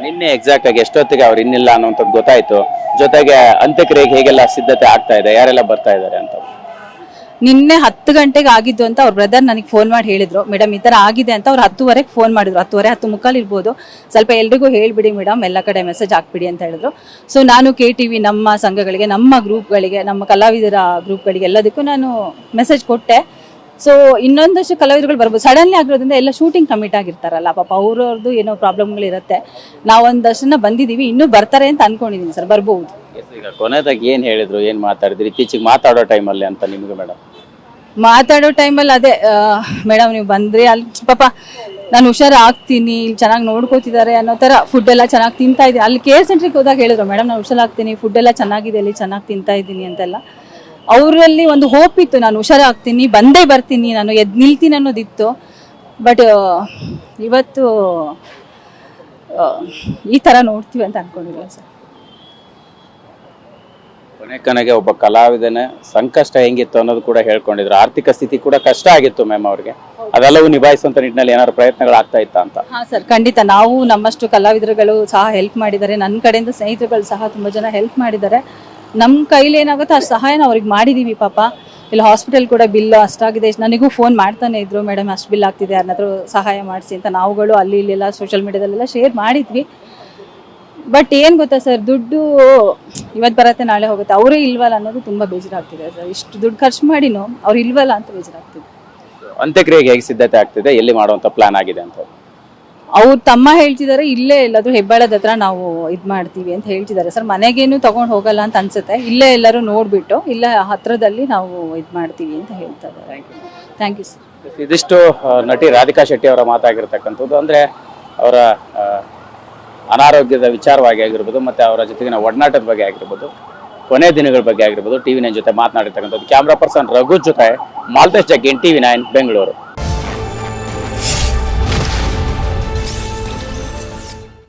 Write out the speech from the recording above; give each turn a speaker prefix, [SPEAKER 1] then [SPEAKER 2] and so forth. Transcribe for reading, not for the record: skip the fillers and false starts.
[SPEAKER 1] ನಿನ್ನೆ ಎಕ್ಸಾಕ್ಟ್ ಆಗಿ ಎಷ್ಟೊತ್ತಿಗೆ ಅವ್ರು ಇನ್ನಿಲ್ಲ ಅನ್ನೋಂಥದ್ದು ಗೊತ್ತಾಯ್ತು. ಜೊತೆಗೆ ಅಂತ್ಯಕ್ರಿಯೆಗೆ ಹೇಗೆಲ್ಲ ಸಿದ್ಧತೆ ಆಗ್ತಾ ಇದೆ, ಯಾರೆಲ್ಲ ಬರ್ತಾ ಇದ್ದಾರೆ ಅಂತ?
[SPEAKER 2] ನಿನ್ನೆ 10 ಗಂಟೆಗೆ ಆಗಿದ್ದು ಅಂತ ಅವ್ರ ಬ್ರದರ್ ನನಗೆ ಫೋನ್ ಮಾಡಿ ಹೇಳಿದ್ರು. ಮೇಡಮ್ ಈ ತರ ಆಗಿದೆ ಅಂತ. ಅವ್ರು 10:30ಗೆ ಫೋನ್ ಮಾಡಿದ್ರು. 10:30 10:45 ಇರ್ಬೋದು. ಸ್ವಲ್ಪ ಎಲ್ರಿಗೂ ಹೇಳ್ಬಿಡಿ ಮೇಡಮ್, ಎಲ್ಲ ಕಡೆ ಮೆಸೇಜ್ ಹಾಕ್ಬಿಡಿ ಅಂತ ಹೇಳಿದ್ರು. ಸೊ ನಾನು KTV ನಮ್ಮ ಸಂಘಗಳಿಗೆ, ನಮ್ಮ ಗ್ರೂಪ್ಗಳಿಗೆ, ನಮ್ಮ ಕಲಾವಿದರ ಗ್ರೂಪ್ಗಳಿಗೆ ಎಲ್ಲದಕ್ಕೂ ನಾನು ಮೆಸೇಜ್ ಕೊಟ್ಟೆ. ಸೊ ಇನ್ನೊಂದಷ್ಟು ಕಲಾವಿದರುಗಳು ಬರ್ಬೋದು. ಸಡನ್ಲಿ ಆಗಿರೋದ್ರಿಂದ ಎಲ್ಲ ಶೂಟಿಂಗ್ ಕಮಿಟ್ ಆಗಿರ್ತಾರಲ್ಲ ಪಾಪ, ಅವ್ರವ್ರದ್ದು ಏನೋ ಪ್ರಾಬ್ಲಮ್ಗಳಿರುತ್ತೆ. ನಾವೊಂದಷ್ಟನ್ನ ಬಂದಿದ್ದೀವಿ, ಇನ್ನೂ ಬರ್ತಾರೆ ಅಂತ ಅನ್ಕೊಂಡಿದ್ದೀನಿ ಸರ್, ಬರ್ಬೋದು.
[SPEAKER 1] ಈಗ ಕೊನೆದಾಗಿ ಏನ್ ಹೇಳಿದ್ರು, ಏನ್ ಮಾತಾಡಿದ್ರು ಇತ್ತೀಚೆಗೆ ಮಾತಾಡೋ ಟೈಮಲ್ಲಿ ಅಂತ ನಿಮ್ಗೆ ಮೇಡಮ್?
[SPEAKER 2] ಮಾತಾಡೋ ಟೈಮಲ್ಲಿ ಅದೇ ಮೇಡಮ್ ನೀವು ಬಂದ್ರಿ ಅಲ್ಲಿ ಪಾಪ ನಾನು ಹುಷಾರು ಆಗ್ತೀನಿ, ಇಲ್ಲಿ ಚೆನ್ನಾಗಿ ನೋಡ್ಕೋತಿದ್ದಾರೆ ಅನ್ನೋ ಥರ, ಫುಡ್ ಎಲ್ಲ ಚೆನ್ನಾಗಿ ತಿಂತಾ ಇದ್ದೀನಿ. ಅಲ್ಲಿ ಕೇರ್ ಸೆಂಟ್ರಿಗೆ ಹೋದಾಗ ಹೇಳಿದ್ರು ಮೇಡಮ್ ನಾನು ಹುಷಾರಾಗ್ತೀನಿ, ಫುಡ್ ಎಲ್ಲ ಚೆನ್ನಾಗಿದೆ, ಅಲ್ಲಿ ಚೆನ್ನಾಗಿ ತಿಂತಾ ಇದ್ದೀನಿ ಅಂತೆಲ್ಲ. ಅವರಲ್ಲಿ ಒಂದು ಹೋಪ್ ಇತ್ತು, ನಾನು ಹುಷಾರಾಗ್ತೀನಿ, ಬಂದೇ ಬರ್ತೀನಿ, ನಾನು ಎದ್ದು ನಿಲ್ತೀನಿ ಅನ್ನೋದಿತ್ತು. ಬಟ್ ಇವತ್ತು ಈ ಥರ ನೋಡ್ತೀವಿ ಅಂತ ಅನ್ಕೊಂಡಿಲ್ಲ ಸರ್.
[SPEAKER 1] ಕೊನೆಗೆ ಒಬ್ಬ ಕಲಾವಿದನ ಸಂಕಷ್ಟ ಹೆಂಗಿತ್ತು ಅನ್ನೋದು ಕೂಡ ಹೇಳ್ಕೊಂಡಿದ್ರು. ಆರ್ಥಿಕ ಸ್ಥಿತಿ ಕೂಡ ಕಷ್ಟ ಆಗಿತ್ತು ಮ್ಯಾಮ್ ಅವ್ರಿಗೆ. ಅದೆಲ್ಲವೂ ನಿಭಾಯಿಸುವಂತ ನಿಟ್ಟಿನಲ್ಲಿ ಏನಾದ್ರು ಪ್ರಯತ್ನಗಳು ಆಗ್ತಾ ಇತ್ತಾ ಅಂತ?
[SPEAKER 2] ಹಾ ಸರ್, ಖಂಡಿತ. ನಾವು ನಮ್ಮಷ್ಟು ಕಲಾವಿದರುಗಳು ಸಹ ಹೆಲ್ಪ್ ಮಾಡಿದ್ದಾರೆ. ನನ್ನ ಕಡೆಯಿಂದ ಸ್ನೇಹಿತರುಗಳು ಸಹ ತುಂಬ ಜನ ಹೆಲ್ಪ್ ಮಾಡಿದ್ದಾರೆ. ನಮ್ಮ ಕೈಲಿ ಏನಾಗುತ್ತೋ ಅಷ್ಟು ಸಹಾಯನ ಅವ್ರಿಗೆ ಮಾಡಿದೀವಿ. ಪಾಪ ಇಲ್ಲಿ ಹಾಸ್ಪಿಟಲ್ ಕೂಡ ಬಿಲ್ ಅಷ್ಟಾಗಿದೆ. ನನಗೂ ಫೋನ್ ಮಾಡ್ತಾನೆ ಇದ್ರು, ಮೇಡಮ್ ಅಷ್ಟು ಬಿಲ್ ಆಗ್ತಿದೆ, ಯಾರನ್ನಾದ್ರೂ ಸಹಾಯ ಮಾಡಿಸಿ ಅಂತ. ನಾವುಗಳು ಅಲ್ಲಿ ಇಲ್ಲೆಲ್ಲ ಸೋಷಿಯಲ್ ಮೀಡಿಯಾದಲ್ಲೆಲ್ಲ ಶೇರ್ ಮಾಡಿದ್ವಿ. ಬಟ್ ಏನು ಗೊತ್ತಾ ಸರ್, ದುಡ್ಡು ಇವತ್ತು ಬರುತ್ತೆ ನಾಳೆ ಹೋಗುತ್ತೆ, ಅವರೇ ಇಲ್ವಲ್ಲ ಅನ್ನೋದು ತುಂಬ ಬೇಜಾರಾಗ್ತಿದೆ ಸರ್. ಇಷ್ಟು ದುಡ್ಡು ಖರ್ಚು ಮಾಡಿನೂ ಅವ್ರು ಇಲ್ವಲ್ಲ ಅಂತ ಬೇಜಾರಾಗ್ತಿದೆ.
[SPEAKER 1] ಅಂತ್ಯಕ್ರಿಯೆಗೆ ಹೇಗೆ ಸಿದ್ಧತೆ ಆಗ್ತಿದೆ, ಎಲ್ಲಿ ಮಾಡುವಂತ ಪ್ಲಾನ್ ಆಗಿದೆ ಅಂತ?
[SPEAKER 2] ಅವ್ರ ತಮ್ಮ ಹೇಳ್ತಿದ್ದಾರೆ ಇಲ್ಲೇ ಎಲ್ಲಾದ್ರೂ ಹೆಬ್ಬಾಳದ ಹತ್ರ ನಾವು ಇದು ಮಾಡ್ತೀವಿ ಅಂತ ಹೇಳ್ತಿದ್ದಾರೆ ಸರ್. ಮನೆಗೇನು ತಗೊಂಡು ಹೋಗಲ್ಲ ಅಂತ ಅನ್ಸುತ್ತೆ, ಇಲ್ಲೇ ಎಲ್ಲರೂ ನೋಡ್ಬಿಟ್ಟು ಇಲ್ಲೇ ಹತ್ರದಲ್ಲಿ ನಾವು ಇದು ಮಾಡ್ತೀವಿ ಅಂತ ಹೇಳ್ತಾ ಇದ್ದಾರೆ. Thank you sir.
[SPEAKER 1] ಇದಿಷ್ಟು ನಟಿ ರಾಧಿಕಾ ಶೆಟ್ಟಿ ಅವರ ಮಾತಾಗಿರ್ತಕ್ಕಂಥದ್ದು. ಅಂದ್ರೆ ಅವರ ಅನಾರೋಗ್ಯದ ವಿಚಾರವಾಗಿ ಆಗಿರ್ಬೋದು, ಮತ್ತೆ ಅವರ ಜೊತೆಗಿನ ಒಡನಾಟದ ಬಗ್ಗೆ ಆಗಿರ್ಬೋದು, ಕೊನೆ ದಿನಗಳ ಬಗ್ಗೆ ಆಗಿರ್ಬೋದು, TV9 ಜೊತೆ ಮಾತನಾಡಿರ್ತಕ್ಕಂಥದ್ದು. ಕ್ಯಾಮ್ರಾ ಪರ್ಸನ್ ರಘು ಜೊತೆ ಮಾಲ್ತೇಶ್ ಜಗ್ಗೇನ್, TV9 ಬೆಂಗಳೂರು.